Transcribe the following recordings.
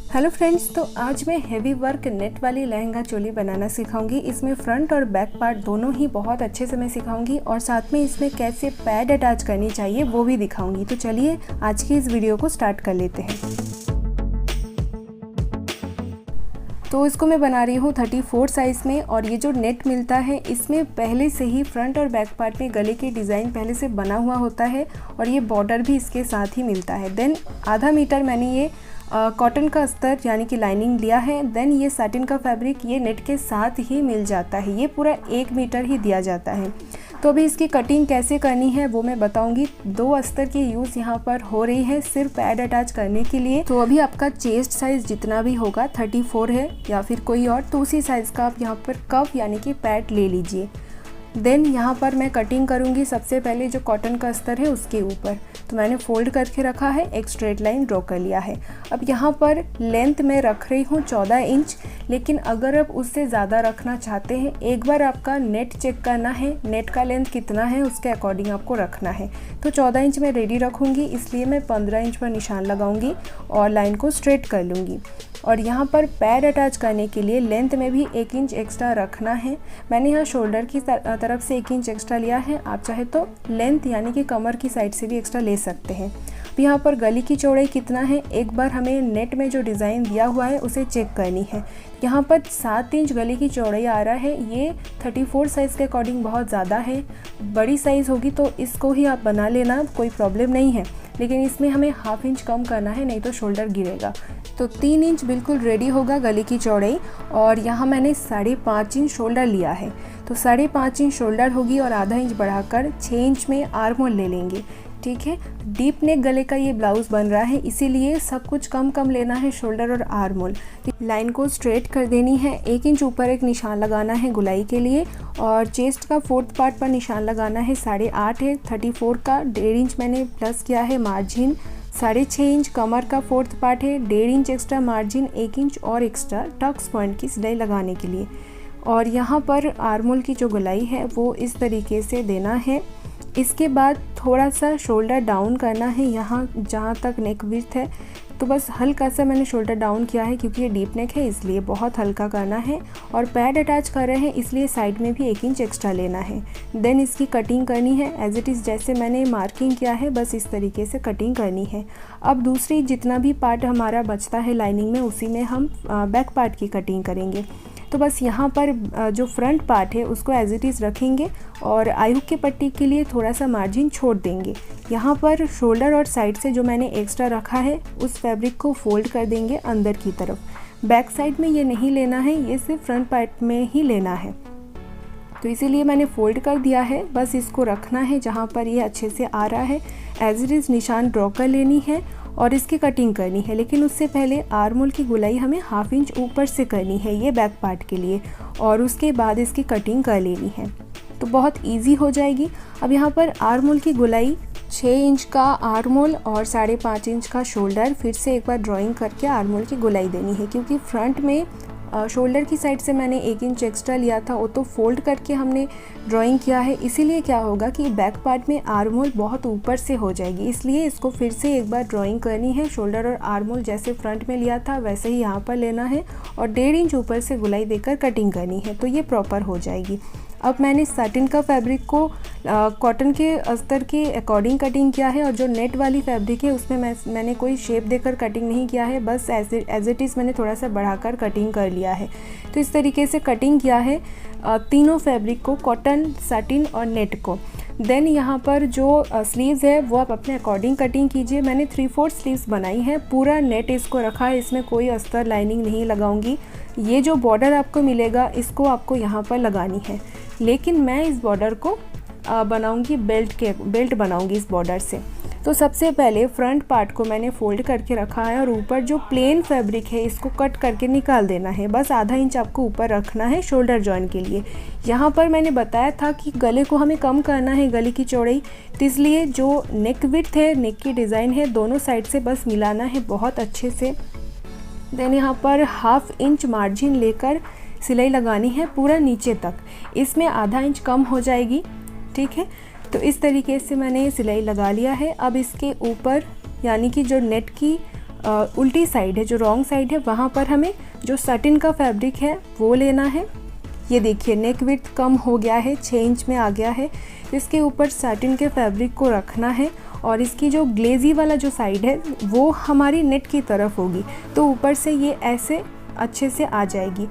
Hello friends, तो आज मैं हेवी वर्क नेट वाली लहंगा चोली बनाना सिखाऊंगी। इसमें फ्रंट और बैक पार्ट दोनों ही बहुत अच्छे से मैं सिखाऊंगी और साथ में इसमें कैसे पैड अटैच करनी चाहिए वो भी दिखाऊंगी। तो चलिए आज की इस वीडियो को स्टार्ट कर लेते हैं। तो इसको मैं बना रही हूँ 34 साइज़ में और ये जो नेट मिलता है इसमें पहले से ही फ्रंट और बैक पार्ट में गले की डिज़ाइन पहले से बना हुआ होता है और ये बॉर्डर भी इसके साथ ही मिलता है। देन आधा मीटर मैंने ये कॉटन का अस्तर यानी कि लाइनिंग लिया है। देन ये सैटिन का फैब्रिक ये नेट के साथ ही मिल जाता है, ये पूरा 1 मीटर ही दिया जाता है। तो अभी इसकी कटिंग कैसे करनी है वो मैं बताऊंगी। 2 अस्तर की यूज़ यहाँ पर हो रही है सिर्फ पैड अटैच करने के लिए। तो अभी आपका चेस्ट साइज़ जितना भी होगा 34 है या फिर कोई और, तो उसी साइज़ का आप यहाँ पर कफ यानी कि पैड ले लीजिए। देन यहाँ पर मैं कटिंग करूँगी सबसे पहले जो कॉटन का अस्तर है उसके ऊपर। तो मैंने फोल्ड करके रखा है, एक स्ट्रेट लाइन ड्रॉ कर लिया है। अब यहाँ पर लेंथ में रख रही हूँ 14 इंच, लेकिन अगर आप उससे ज़्यादा रखना चाहते हैं एक बार आपका नेट चेक करना है, नेट का लेंथ कितना है उसके अकॉर्डिंग आपको रखना है। तो 14 इंच में रेडी रखूँगी, इसलिए मैं 15 इंच पर निशान लगाऊँगी और लाइन को स्ट्रेट कर लूँगी। और यहाँ पर पैड अटैच करने के लिए लेंथ में भी 1 इंच एक्स्ट्रा रखना है। मैंने यहाँ शोल्डर की तरफ से 1 इंच एक्स्ट्रा लिया है, आप चाहे तो लेंथ यानी कि कमर की साइड से भी एक्स्ट्रा ले सकते हैं। अब यहाँ पर गली की चौड़ाई कितना है एक बार हमें नेट में जो डिज़ाइन दिया हुआ है उसे चेक करनी है। यहाँ पर 7 इंच गली की चौड़ाई आ रहा है, ये 34 साइज़ के अकॉर्डिंग बहुत ज़्यादा है। बड़ी साइज़ होगी तो इसको ही आप बना लेना, कोई प्रॉब्लम नहीं है, लेकिन इसमें हमें ½ इंच कम करना है, नहीं तो शोल्डर गिरेगा। तो 3 इंच बिल्कुल रेडी होगा गले की चौड़ाई। और यहाँ मैंने 5.5 इंच शोल्डर लिया है, तो 5.5 इंच शोल्डर होगी और आधा इंच बढ़ाकर 6 इंच में आर्म होल ले लेंगे। ठीक है, डीप नेक गले का ये ब्लाउज़ बन रहा है, इसीलिए सब कुछ कम कम लेना है शोल्डर और आर्म होल। लाइन को स्ट्रेट कर देनी है, 1 इंच ऊपर एक निशान लगाना है गुलाई के लिए और चेस्ट का 4th पार्ट पर निशान लगाना है 8.5 है। 34 का 1.5 इंच मैंने प्लस किया है मार्जिन। 6.5 इंच कमर का 4th पार्ट है, 1.5 इंच एक्स्ट्रा मार्जिन, 1 इंच और एक्स्ट्रा टक्स पॉइंट की सिलाई लगाने के लिए। और यहाँ पर आर्म होल की जो गुलाई है वो इस तरीके से देना है। इसके बाद थोड़ा सा शोल्डर डाउन करना है, यहाँ जहाँ तक नेक विड्थ है तो बस हल्का सा मैंने शोल्डर डाउन किया है क्योंकि ये डीप नेक है इसलिए बहुत हल्का करना है। और पैड अटैच कर रहे हैं इसलिए साइड में भी 1 इंच एक्स्ट्रा लेना है। देन इसकी कटिंग करनी है एज इट इज़, जैसे मैंने मार्किंग किया है बस इस तरीके से कटिंग करनी है। अब दूसरी जितना भी पार्ट हमारा बचता है लाइनिंग में उसी में हम बैक पार्ट की कटिंग करेंगे। तो बस यहाँ पर जो फ्रंट पार्ट है उसको एज इट इज़ रखेंगे और आई हुक के पट्टी के लिए थोड़ा सा मार्जिन छोड़ देंगे। यहाँ पर शोल्डर और साइड से जो मैंने एक्स्ट्रा रखा है उस फैब्रिक को फोल्ड कर देंगे अंदर की तरफ। बैक साइड में ये नहीं लेना है, ये सिर्फ फ्रंट पार्ट में ही लेना है, तो इसीलिए मैंने फोल्ड कर दिया है। बस इसको रखना है जहाँ पर ये अच्छे से आ रहा है, एज इट इज़ निशान ड्रॉ कर लेनी है और इसकी कटिंग करनी है। लेकिन उससे पहले आर्म होल की गुलाई हमें ½ इंच ऊपर से करनी है ये बैक पार्ट के लिए, और उसके बाद इसकी कटिंग कर लेनी है, तो बहुत इजी हो जाएगी। अब यहाँ पर आर्म होल की गुलाई 6 इंच का आर्म होल और 5.5 इंच का शोल्डर, फिर से एक बार ड्राइंग करके आर्म होल की गुलाई देनी है क्योंकि फ्रंट में शोल्डर की साइड से मैंने 1 इंच एक्स्ट्रा लिया था, वो तो फोल्ड करके हमने ड्राइंग किया है, इसीलिए क्या होगा कि बैक पार्ट में आर्म होल बहुत ऊपर से हो जाएगी, इसलिए इसको फिर से एक बार ड्राइंग करनी है। शोल्डर और आर्म होल जैसे फ्रंट में लिया था वैसे ही यहाँ पर लेना है और 1.5 इंच ऊपर से गुलाई देकर कटिंग करनी है, तो ये प्रॉपर हो जाएगी। अब मैंने सैटिन का फैब्रिक को कॉटन के अस्तर के अकॉर्डिंग कटिंग किया है और जो नेट वाली फैब्रिक है उसमें मैंने कोई शेप देकर कटिंग नहीं किया है, बस एज इट इज़ मैंने थोड़ा सा बढ़ाकर कटिंग कर लिया है। तो इस तरीके से कटिंग किया है तीनों फैब्रिक को, कॉटन, सैटिन और नेट को। देन यहाँ पर जो स्लीव्स है वो आप अपने अकॉर्डिंग कटिंग कीजिए। मैंने 3/4 स्लीव्स बनाई है, पूरा नेट इसको रखा है, इसमें कोई अस्तर लाइनिंग नहीं लगाऊंगी। ये जो बॉर्डर आपको मिलेगा इसको आपको यहाँ पर लगानी है, लेकिन मैं इस बॉर्डर को बनाऊंगी बेल्ट बनाऊंगी इस बॉर्डर से। तो सबसे पहले फ्रंट पार्ट को मैंने फोल्ड करके रखा है और ऊपर जो प्लेन फैब्रिक है इसको कट करके निकाल देना है, बस ½ इंच आपको ऊपर रखना है शोल्डर जॉइन के लिए। यहाँ पर मैंने बताया था कि गले को हमें कम करना है गले की चौड़ाई, तो इसलिए जो नेक विड्थ है, नेक की डिज़ाइन है, दोनों साइड से बस मिलाना है बहुत अच्छे से। देन यहाँ पर ½ इंच मार्जिन लेकर सिलाई लगानी है पूरा नीचे तक, इसमें ½ इंच कम हो जाएगी। ठीक है, तो इस तरीके से मैंने सिलाई लगा लिया है। अब इसके ऊपर यानी कि जो नेट की उल्टी साइड है, जो रॉन्ग साइड है, वहाँ पर हमें जो सटिन का फैब्रिक है वो लेना है। ये देखिए नेक विड्थ कम हो गया है, 6 इंच में आ गया है। इसके ऊपर सटिन के फैब्रिक को रखना है और इसकी जो ग्लेजी वाला जो साइड है वो हमारी नेट की तरफ होगी, तो ऊपर से ये ऐसे अच्छे से आ जाएगी।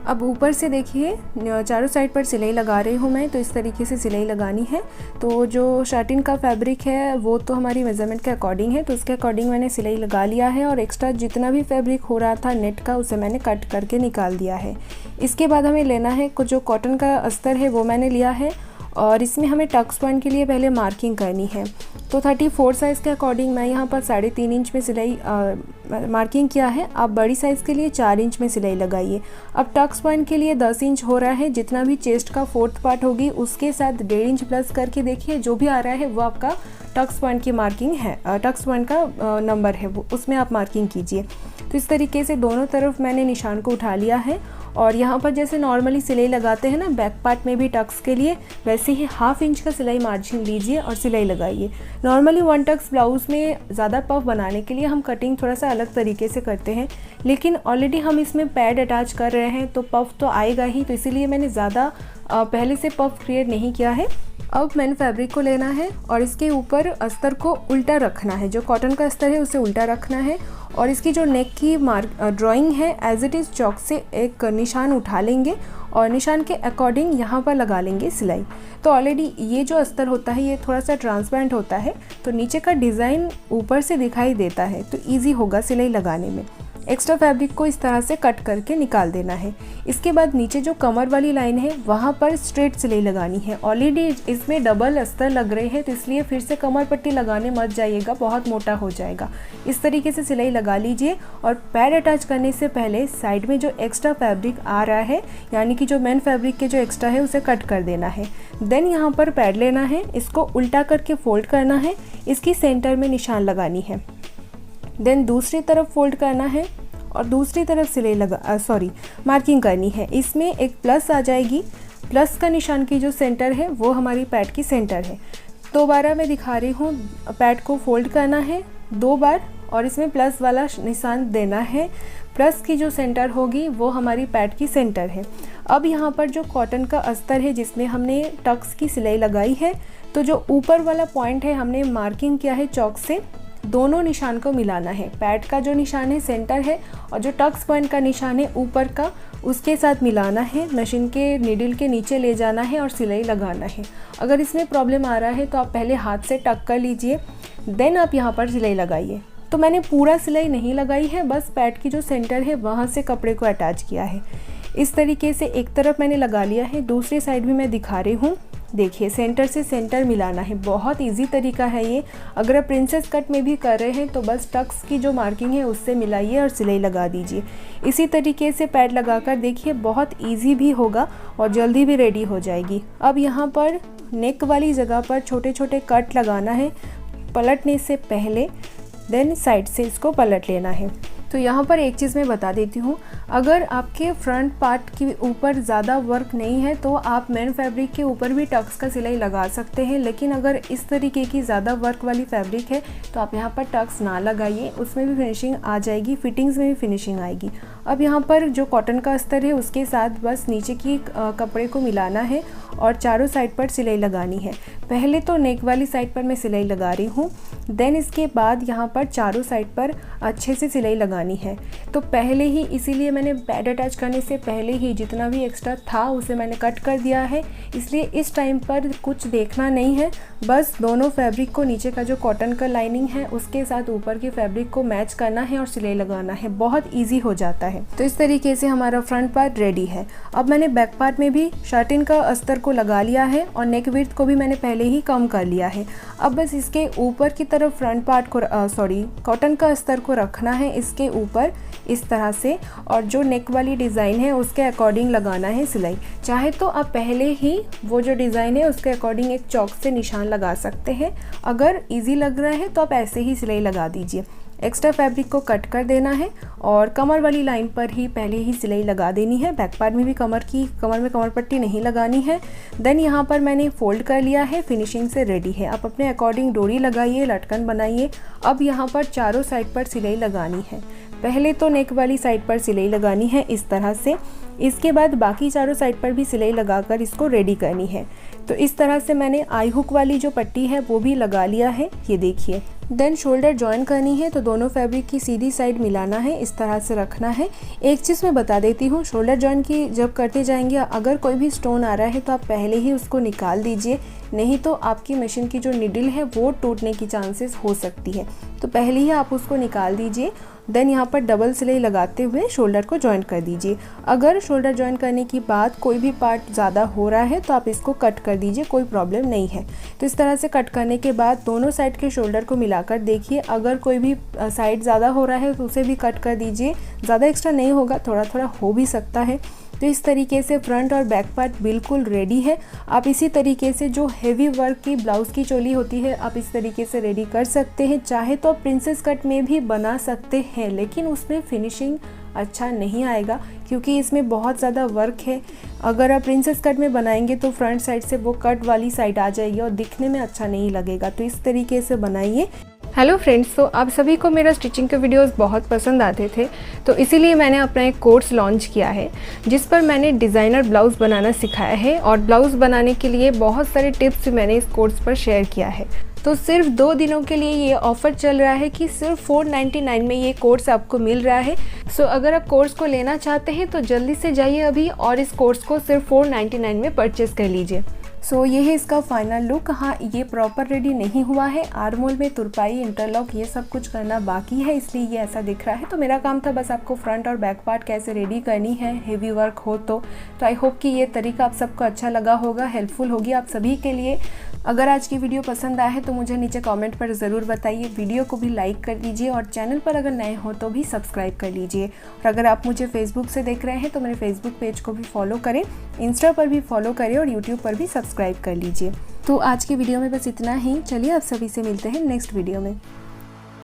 अब ऊपर से देखिए चारों साइड पर सिलाई लगा रही हूँ मैं, तो इस तरीके से सिलाई लगानी है। तो जो शाटिन का फैब्रिक है वो तो हमारी मेज़रमेंट के अकॉर्डिंग है, तो उसके अकॉर्डिंग मैंने सिलाई लगा लिया है और एक्स्ट्रा जितना भी फैब्रिक हो रहा था नेट का उसे मैंने कट करके निकाल दिया है। इसके बाद हमें लेना है कुछ जो कॉटन का अस्तर है वो मैंने लिया है और इसमें हमें टक्स पॉइंट के लिए पहले मार्किंग करनी है। तो 34 साइज़ के अकॉर्डिंग मैं यहाँ पर 3.5 इंच में सिलाई मार्किंग किया है। आप बड़ी साइज़ के लिए 4 इंच में सिलाई लगाइए। अब टक्स पॉइंट के लिए 10 इंच हो रहा है, जितना भी चेस्ट का 4th पार्ट होगी उसके साथ 1.5 इंच प्लस करके देखिए जो भी आ रहा है वो आपका टक्स पॉइंट की मार्किंग है, टक्स पॉइंट का नंबर है वो, उसमें आप मार्किंग कीजिए। तो इस तरीके से दोनों तरफ मैंने निशान को उठा लिया है और यहाँ पर जैसे नॉर्मली सिलाई लगाते हैं ना बैक पार्ट में भी टक्स के लिए, वैसे ही 1/2 इंच का सिलाई मार्जिन लीजिए और सिलाई लगाइए। नॉर्मली 1 टक्स ब्लाउज़ में ज़्यादा पफ बनाने के लिए हम कटिंग थोड़ा सा अलग तरीके से करते हैं, लेकिन ऑलरेडी हम इसमें पैड अटैच कर रहे हैं तो पफ तो आएगा ही, तो इसीलिए मैंने ज़्यादा पहले से पफ क्रिएट नहीं किया है। अब मैंने फैब्रिक को लेना है और इसके ऊपर अस्तर को उल्टा रखना है, जो कॉटन का अस्तर है उसे उल्टा रखना है और इसकी जो नेक की ड्राइंग है एज इट इज़ चॉक से एक निशान उठा लेंगे और निशान के अकॉर्डिंग यहाँ पर लगा लेंगे सिलाई। तो ऑलरेडी ये जो अस्तर होता है ये थोड़ा सा ट्रांसपेरेंट होता है, तो नीचे का डिज़ाइन ऊपर से दिखाई देता है, तो ईजी होगा सिलाई लगाने में। एक्स्ट्रा फैब्रिक को इस तरह से कट करके निकाल देना है। इसके बाद नीचे जो कमर वाली लाइन है वहाँ पर स्ट्रेट सिलाई लगानी है। ऑलरेडी इसमें डबल अस्तर लग रहे हैं, तो इसलिए फिर से कमर पट्टी लगाने मत जाइएगा, बहुत मोटा हो जाएगा। इस तरीके से सिलाई लगा लीजिए और पैड अटैच करने से पहले साइड में जो एक्स्ट्रा फैब्रिक आ रहा है, यानी कि जो मेन फैब्रिक के जो एक्स्ट्रा है उसे कट कर देना है। देन यहाँ पर पैड लेना है, इसको उल्टा करके फोल्ड करना है, इसकी सेंटर में निशान लगानी है। देन दूसरी तरफ फोल्ड करना है और दूसरी तरफ सिलाई मार्किंग करनी है। इसमें एक प्लस आ जाएगी, प्लस का निशान की जो सेंटर है वो हमारी पैड की सेंटर है। दोबारा मैं दिखा रही हूँ, पैड को फोल्ड करना है 2 बार और इसमें प्लस वाला निशान देना है। प्लस की जो सेंटर होगी वो हमारी पैड की सेंटर है। अब यहाँ पर जो कॉटन का अस्तर है जिसमें हमने टक्स की सिलाई लगाई है, तो जो ऊपर वाला पॉइंट है हमने मार्किंग किया है चॉक से, दोनों निशान को मिलाना है। पैड का जो निशान है सेंटर है और जो टक्स पॉइंट का निशान है ऊपर का, उसके साथ मिलाना है, मशीन के नीडल के नीचे ले जाना है और सिलाई लगाना है। अगर इसमें प्रॉब्लम आ रहा है तो आप पहले हाथ से टक कर लीजिए, देन आप यहाँ पर सिलाई लगाइए। तो मैंने पूरा सिलाई नहीं लगाई है, बस पैड की जो सेंटर है वहाँ से कपड़े को अटैच किया है। इस तरीके से एक तरफ मैंने लगा लिया है, दूसरी साइड भी मैं दिखा रही हूँ। देखिए सेंटर से सेंटर मिलाना है, बहुत इजी तरीका है ये। अगर आप प्रिंसेस कट में भी कर रहे हैं तो बस टक्स की जो मार्किंग है उससे मिलाइए और सिलाई लगा दीजिए। इसी तरीके से पैड लगाकर देखिए, बहुत इजी भी होगा और जल्दी भी रेडी हो जाएगी। अब यहाँ पर नेक वाली जगह पर छोटे छोटे कट लगाना है पलटने से पहले, देन साइड से इसको पलट लेना है। तो यहाँ पर एक चीज़ मैं बता देती हूँ, अगर आपके फ्रंट पार्ट के ऊपर ज़्यादा वर्क नहीं है तो आप मेन फैब्रिक के ऊपर भी टक्स का सिलाई लगा सकते हैं, लेकिन अगर इस तरीके की ज़्यादा वर्क वाली फैब्रिक है तो आप यहाँ पर टक्स ना लगाइए, उसमें भी फिनिशिंग आ जाएगी, फिटिंग्स में भी फिनिशिंग आएगी। अब यहाँ पर जो कॉटन का अस्तर है उसके साथ बस नीचे की कपड़े को मिलाना है और चारों साइड पर सिलाई लगानी है। पहले तो नेक वाली साइड पर मैं सिलाई लगा रही हूँ, देन इसके बाद यहाँ पर चारों साइड पर अच्छे से सिलाई लगानी है। तो पहले ही, इसीलिए मैंने पैड अटैच करने से पहले ही जितना भी एक्स्ट्रा था उसे मैंने कट कर दिया है, इसलिए इस टाइम पर कुछ देखना नहीं है, बस दोनों फैब्रिक को, नीचे का जो कॉटन का लाइनिंग है उसके साथ ऊपर की फैब्रिक को मैच करना है और सिलाई लगाना है, बहुत ईजी हो जाता है। तो इस तरीके से हमारा फ्रंट पार्ट रेडी है। अब मैंने बैक पार्ट में भी शाटिन का अस्तर को लगा लिया है और नेक विड्थ को भी मैंने पहले ही कम कर लिया है। अब बस इसके ऊपर की तरफ फ्रंट पार्ट को कॉटन का अस्तर को रखना है इसके ऊपर इस तरह से, और जो नेक वाली डिज़ाइन है उसके अकॉर्डिंग लगाना है सिलाई। चाहे तो आप पहले ही वो जो डिज़ाइन है उसके अकॉर्डिंग एक चॉक से निशान लगा सकते हैं, अगर इजी लग रहा है तो आप ऐसे ही सिलाई लगा दीजिए। एक्स्ट्रा फैब्रिक को कट कर देना है और कमर वाली लाइन पर ही पहले ही सिलाई लगा देनी है। बैक पार्ट में भी कमर में कमर पट्टी नहीं लगानी है। देन यहाँ पर मैंने फोल्ड कर लिया है, फिनिशिंग से रेडी है। आप अपने अकॉर्डिंग डोरी लगाइए, लटकन बनाइए। अब यहाँ पर चारों साइड पर सिलाई लगानी है। पहले तो नेक वाली साइड पर सिलाई लगानी है इस तरह से, इसके बाद बाकी चारों साइड पर भी सिलाई लगाकर इसको रेडी करनी है। तो इस तरह से मैंने आई हुक वाली जो पट्टी है वो भी लगा लिया है, ये देखिए। देन शोल्डर जॉइन करनी है, तो दोनों फैब्रिक की सीधी साइड मिलाना है, इस तरह से रखना है। एक चीज़ मैं बता देती हूँ, शोल्डर जॉइन की जब करते जाएंगे अगर कोई भी स्टोन आ रहा है तो आप पहले ही उसको निकाल दीजिए, नहीं तो आपकी मशीन की जो निडल है वो टूटने की चांसेस हो सकती है। तो पहले ही आप उसको निकाल दीजिए। देन यहाँ पर डबल सिलाई लगाते हुए शोल्डर को जॉइन कर दीजिए। अगर शोल्डर जॉइन करने के बाद कोई भी पार्ट ज़्यादा हो रहा है तो आप इसको कट कर दीजिए, कोई प्रॉब्लम नहीं है। तो इस तरह से कट करने के बाद दोनों साइड के शोल्डर को मिलाकर देखिए, अगर कोई भी साइड ज़्यादा हो रहा है तो उसे भी कट कर दीजिए। ज़्यादा एक्स्ट्रा नहीं होगा, थोड़ा थोड़ा हो भी सकता है। तो इस तरीके से फ्रंट और बैक पार्ट बिल्कुल रेडी है। आप इसी तरीके से जो हेवी वर्क की ब्लाउज़ की चोली होती है आप इस तरीके से रेडी कर सकते हैं। चाहे तो आप प्रिंसेस कट में भी बना सकते हैं, लेकिन उसमें फिनिशिंग अच्छा नहीं आएगा क्योंकि इसमें बहुत ज़्यादा वर्क है। अगर आप प्रिंसेस कट में बनाएंगे तो फ्रंट साइड से वो कट वाली साइड आ जाएगी और दिखने में अच्छा नहीं लगेगा। तो इस तरीके से बनाइए। हेलो फ्रेंड्स, तो आप सभी को मेरा स्टिचिंग के वीडियोस बहुत पसंद आते थे, तो इसीलिए मैंने अपना एक कोर्स लॉन्च किया है जिस पर मैंने डिज़ाइनर ब्लाउज़ बनाना सिखाया है और ब्लाउज़ बनाने के लिए बहुत सारे टिप्स मैंने इस कोर्स पर शेयर किया है। तो सिर्फ 2 दिनों के लिए ये ऑफ़र चल रहा है कि सिर्फ 499 में ये कोर्स आपको मिल रहा है। सो अगर आप कोर्स को लेना चाहते हैं तो जल्दी से जाइए अभी और इस कोर्स को सिर्फ 499 में परचेस कर लीजिए। सो ये है इसका फाइनल लुक। हाँ, ये प्रॉपर रेडी नहीं हुआ है, आर्म होल में तुरपाई, इंटरलॉक ये सब कुछ करना बाकी है, इसलिए ये ऐसा दिख रहा है। तो मेरा काम था बस आपको फ्रंट और बैक पार्ट कैसे रेडी करनी है, हेवी वर्क हो तो आई होप कि ये तरीका आप सबको अच्छा लगा होगा, हेल्पफुल होगी आप सभी के लिए। अगर आज की वीडियो पसंद आए तो मुझे नीचे कमेंट पर ज़रूर बताइए। वीडियो को भी लाइक कर दीजिए और चैनल पर अगर नए हो तो भी सब्सक्राइब कर लीजिए। और अगर आप मुझे फेसबुक से देख रहे हैं तो मेरे फेसबुक पेज को भी फॉलो करें, इंस्टा पर भी फॉलो करें और यूट्यूब पर भी सब्सक्राइब कर लीजिए। तो आज की वीडियो में बस इतना ही। चलिए आप सभी से मिलते हैं नेक्स्ट वीडियो में।